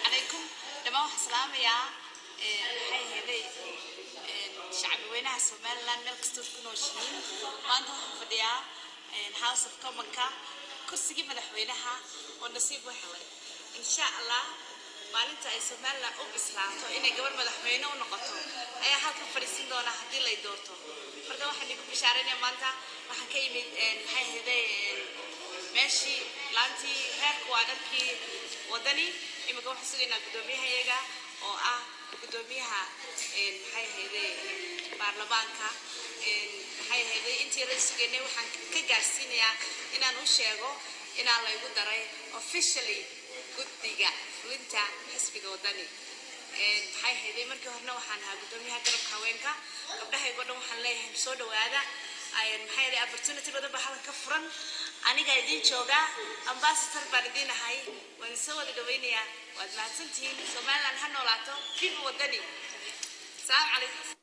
عليكم دموع سلام يا حي هذي شعب وينها سومالان ملك ستور كنوشين ما أنتم فديا هاوس أوف كومنكا كرسي مدحوينها والنصيب وحوي إن شاء الله maalinta ay Soomaaliland u bislaato inay gabar madaxweyne u noqoto ayaa halka fariisin doona hadii la doorto marka waxaan ku bishaareynaa maanta waxaan ka yimid maxay haday meeshii laantii heerku waa dadkii wadani imika waxaan sugaynaa gudoomiyahayaga oo ah gudoomiyaha maxay haday baarlamaanka maxay haday intii la sugaynay waxaan ka gaarsiinayaa inaan u sheego inaan la igu daray officially guddiga fulinta xisbiga wadani maxay haday markii horena waxaan ahaa gudoomiyaha garabka haweenka gabdhahayga dhan waxaan leeyahay soo dhawaada maxay haday opportunity badan baa halka furan aniga idin jooga ambassador baan idin ahay waan soo wada dhaweynayaa waad mahadsantihiin Soomaaliland ha noolaato fiiba wadani salaam calaykum